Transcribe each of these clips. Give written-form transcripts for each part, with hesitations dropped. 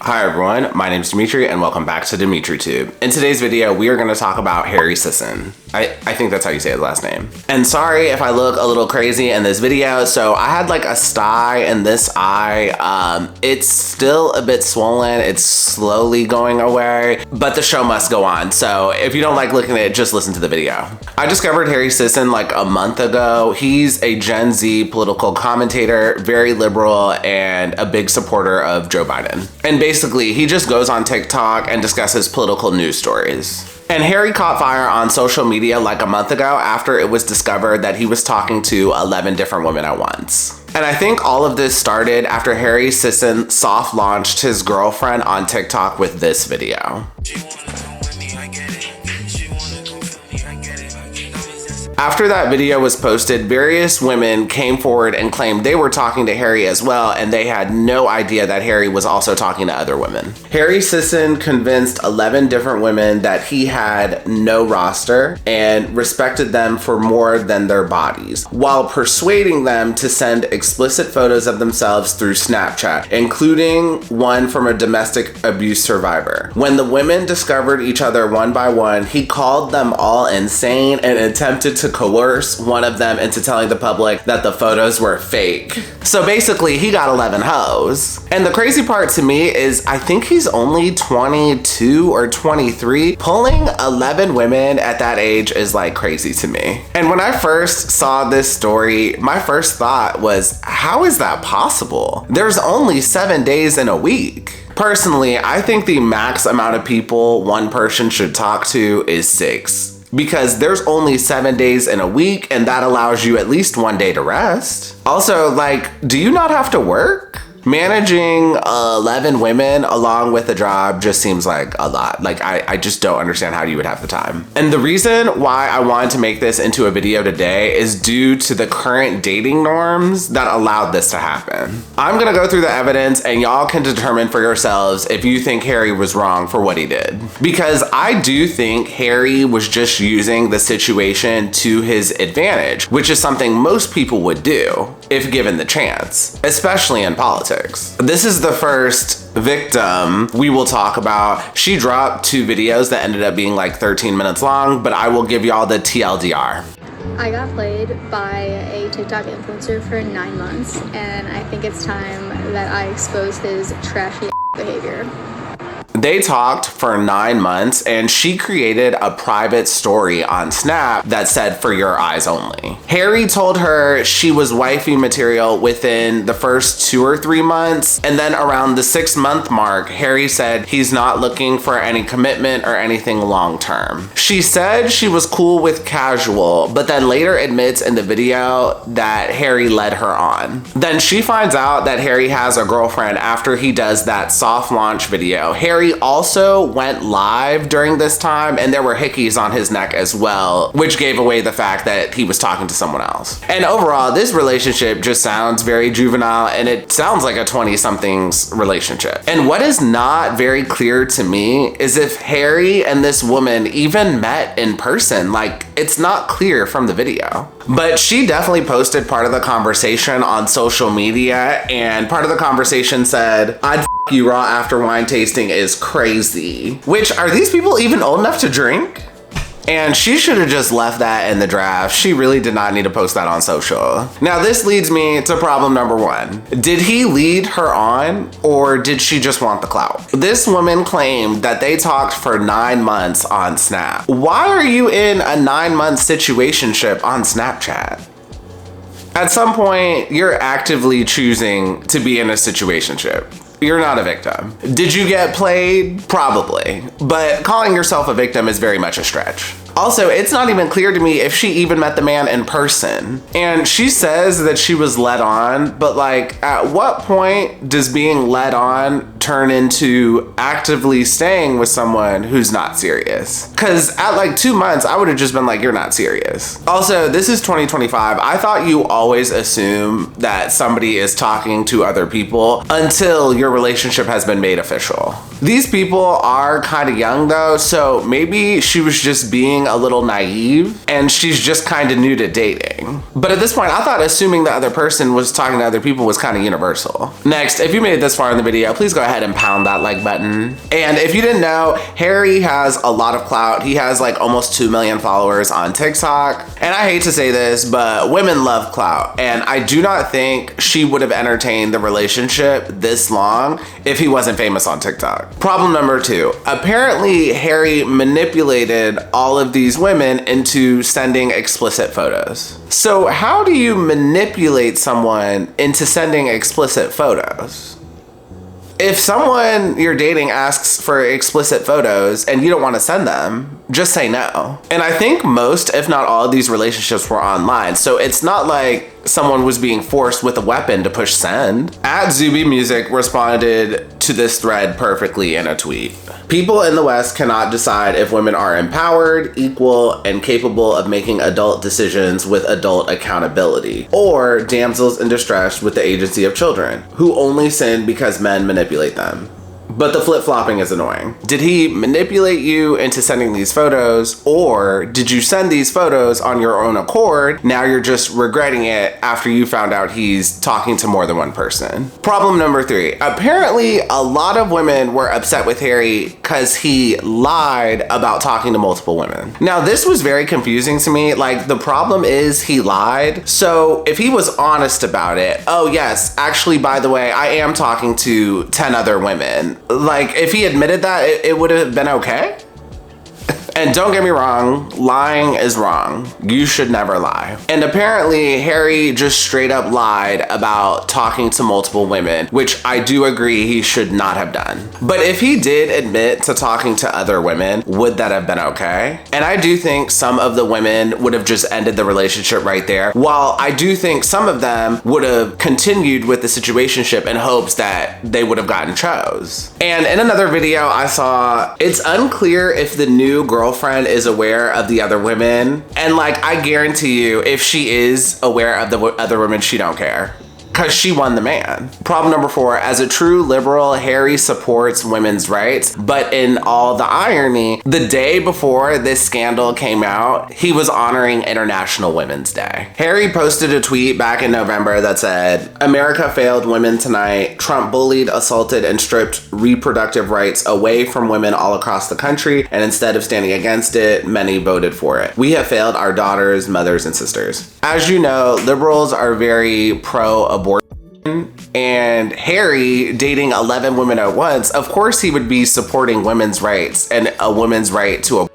Hi everyone, my name is Dimitri and welcome back to DimitriTube. In today's video, we are going to talk about Harry Sisson. I think that's how you say his last name. And sorry if I look a little crazy in this video. So I had like a sty in this eye. It's still a bit swollen. It's slowly going away, but the show must go on. So if you don't like looking at it, just listen to the video. I discovered Harry Sisson like a month ago. He's a Gen Z political commentator, very liberal and a big supporter of Joe Biden. And basically, he just goes on TikTok and discusses political news stories. And Harry caught fire on social media like a month ago after it was discovered that he was talking to 11 different women at once. And I think all of this started after Harry Sisson soft launched his girlfriend on TikTok with this video. After that video was posted, various women came forward and claimed they were talking to Harry as well, and they had no idea that Harry was also talking to other women. Harry Sisson convinced 11 different women that he had no roster and respected them for more than their bodies, while persuading them to send explicit photos of themselves through Snapchat, including one from a domestic abuse survivor. When the women discovered each other one by one, he called them all insane and attempted to coerce one of them into telling the public that the photos were fake. So basically, he got 11 hoes. And the crazy part to me is I think he's only 22 or 23. Pulling 11 women at that age is like crazy to me. And when I first saw this story, my first thought was, how is that possible? There's only 7 days in a week. Personally, I think the max amount of people one person should talk to is 6. Because there's only 7 days in a week and that allows you at least 1 day to rest. Also, like, do you not have to work? Managing 11 women along with a job just seems like a lot. Like, I just don't understand how you would have the time. And the reason why I wanted to make this into a video today is due to the current dating norms that allowed this to happen. I'm gonna go through the evidence and y'all can determine for yourselves if you think Harry was wrong for what he did. Because I do think Harry was just using the situation to his advantage, which is something most people would do if given the chance, especially in politics. This is the first victim we will talk about. She dropped 2 videos that ended up being like 13 minutes long, but I will give y'all the TLDR. I got played by a TikTok influencer for 9 months, and I think it's time that I expose his trashy behavior. They talked for 9 months and she created a private story on Snap that said for your eyes only. Harry told her she was wifey material within the first 2 or 3 months. And then around the 6-month mark, Harry said he's not looking for any commitment or anything long term. She said she was cool with casual, but then later admits in the video that Harry led her on. Then she finds out that Harry has a girlfriend after he does that soft launch video. Harry also went live during this time and there were hickeys on his neck as well, which gave away the fact that he was talking to someone else. And overall, this relationship just sounds very juvenile and it sounds like a 20-something's relationship. And what is not very clear to me is if Harry and this woman even met in person. Like, it's not clear from the video. But she definitely posted part of the conversation on social media, and part of the conversation said, "I'd you raw after wine tasting is crazy." Which, are these people even old enough to drink? And she should have just left that in the draft. She really did not need to post that on social. Now this leads me to problem number 1. Did he lead her on or did she just want the clout? This woman claimed that they talked for 9 months on Snap. Why are you in a 9-month situationship on Snapchat? At some point, you're actively choosing to be in a situationship. You're not a victim. Did you get played? Probably. But calling yourself a victim is very much a stretch. Also, it's not even clear to me if she even met the man in person. And she says that she was led on, but like, at what point does being led on turn into actively staying with someone who's not serious? Because at like 2 months, I would have just been like, you're not serious. Also, this is 2025. I thought you always assume that somebody is talking to other people until your relationship has been made official. These people are kind of young though, so maybe she was just being a little naive and she's just kind of new to dating. But at this point, I thought assuming the other person was talking to other people was kind of universal. Next, if you made it this far in the video, please go ahead ahead and pound that like button. And if you didn't know, Harry has a lot of clout. He has like almost 2 million followers on TikTok. And I hate to say this, but women love clout. And I do not think she would have entertained the relationship this long if he wasn't famous on TikTok. Problem number 2, apparently Harry manipulated all of these women into sending explicit photos. So how do you manipulate someone into sending explicit photos? If someone you're dating asks for explicit photos and you don't want to send them, just say no. And I think most, if not all, of these relationships were online. So it's not like someone was being forced with a weapon to push send. @Zuby Music responded to this thread perfectly in a tweet. People in the West cannot decide if women are empowered, equal, and capable of making adult decisions with adult accountability, or damsels in distress with the agency of children, who only sin because men manipulate them. But the flip-flopping is annoying. Did he manipulate you into sending these photos, or did you send these photos on your own accord? Now you're just regretting it after you found out he's talking to more than one person. Problem number 3. Apparently, a lot of women were upset with Harry because he lied about talking to multiple women. Now, this was very confusing to me. Like, the problem is he lied. So if he was honest about it, oh yes, actually, by the way, I am talking to 10 other women. Like, if he admitted that, it would have been okay. And don't get me wrong, lying is wrong. You should never lie. And apparently Harry just straight up lied about talking to multiple women, which I do agree he should not have done. But if he did admit to talking to other women, would that have been okay? And I do think some of the women would have just ended the relationship right there, while I do think some of them would have continued with the situationship in hopes that they would have gotten chose. And in another video I saw, it's unclear if the new girlfriend is aware of the other women. And like, I guarantee you, if she is aware of the other women, she don't care. Because she won the man. Problem number 4, as a true liberal, Harry supports women's rights, but in all the irony, the day before this scandal came out, he was honoring International Women's Day. Harry posted a tweet back in November that said, "America failed women tonight. Trump bullied, assaulted, and stripped reproductive rights away from women all across the country, and instead of standing against it, many voted for it. We have failed our daughters, mothers, and sisters." As you know, liberals are very pro-abortion, and Harry dating 11 women at once, of course he would be supporting women's rights and a woman's right to abortion.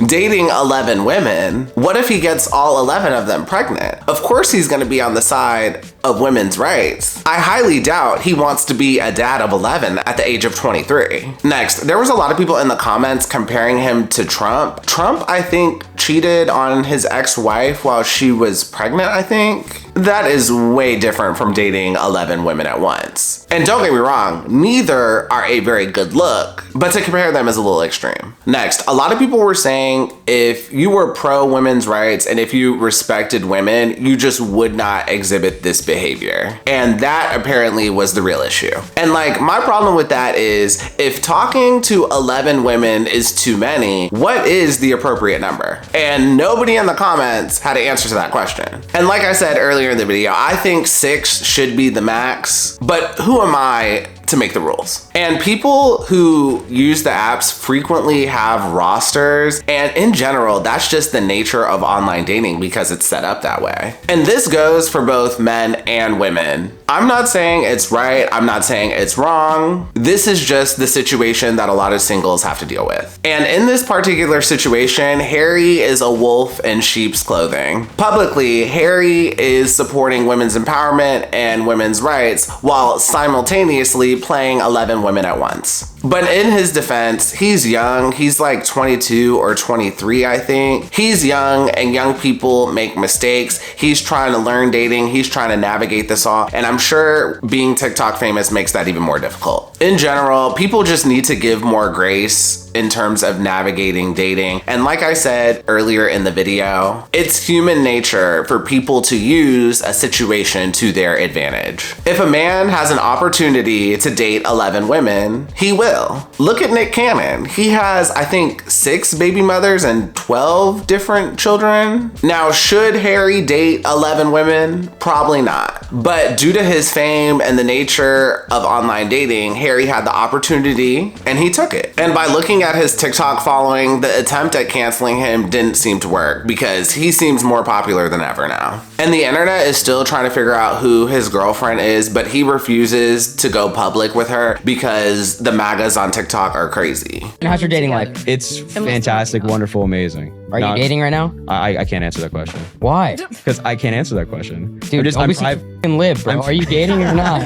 Dating 11 women, what if he gets all 11 of them pregnant? Of course he's gonna be on the side of women's rights. I highly doubt he wants to be a dad of 11 at the age of 23. Next, there was a lot of people in the comments comparing him to Trump. Trump, I think, cheated on his ex-wife while she was pregnant, I think. That is way different from dating 11 women at once. And don't get me wrong, neither are a very good look, but to compare them is a little extreme. Next, a lot of people were saying if you were pro women's rights and if you respected women, you just would not exhibit this behavior. And that apparently was the real issue. And like, my problem with that is, if talking to 11 women is too many, what is the appropriate number? And nobody in the comments had an answer to that question. And like I said earlier in the video, I think 6 should be the max, but who am I to make the rules? And people who use the apps frequently have rosters, and in general, that's just the nature of online dating because it's set up that way. And this goes for both men and women. I'm not saying it's right, I'm not saying it's wrong. This is just the situation that a lot of singles have to deal with. And in this particular situation, Harry is a wolf in sheep's clothing. Publicly, Harry is supporting women's empowerment and women's rights while simultaneously playing 11 women at once. But in his defense, he's young. He's like 22 or 23, I think. He's young, and young people make mistakes. He's trying to learn dating. He's trying to navigate this all. And I'm sure being TikTok famous makes that even more difficult. In general, people just need to give more grace in terms of navigating dating. And like I said earlier in the video, it's human nature for people to use a situation to their advantage. If a man has an opportunity to date 11 women, he will. will. Look at Nick Cannon. He has, I think, 6 baby mothers and 12 different children. Now, should Harry date 11 women? Probably not. But due to his fame and the nature of online dating, Harry had the opportunity and he took it. And by looking at his TikTok following, the attempt at canceling him didn't seem to work because he seems more popular than ever now. And the internet is still trying to figure out who his girlfriend is, but he refuses to go public with her because the MAGAs on TikTok are crazy. How's your dating life? It's fantastic, wonderful, amazing. Are you dating right now? I can't answer that question. Why? Because I can't answer that question. Dude, I'm live, bro. Are you dating or not?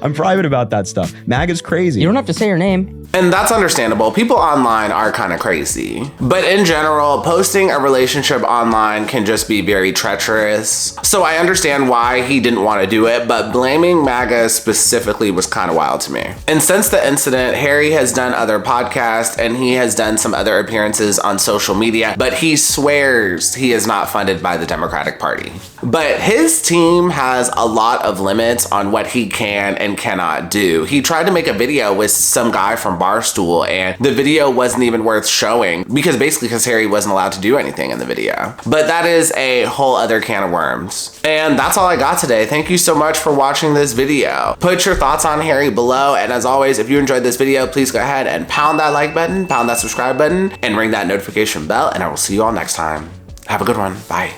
I'm private about that stuff. MAGA's crazy. You don't have to say her name. And that's understandable. People online are kind of crazy. But in general, posting a relationship online can just be very treacherous. So I understand why he didn't want to do it, but blaming MAGA specifically was kind of wild to me. And since the incident, Harry has done other podcasts and he has done some other appearances on social media, but he swears he is not funded by the Democratic Party. But his team has a lot of limits on what he can and cannot do. He tried to make a video with some guy from Barstool and the video wasn't even worth showing because Harry wasn't allowed to do anything in the video. But that is a whole other can of worms. And that's all I got today. Thank you so much for watching this video. Put your thoughts on Harry below. And as always, if you enjoyed this video, please go ahead and pound that like button, pound that subscribe button, and ring that notification bell. And I will see you all next time. Have a good one. Bye.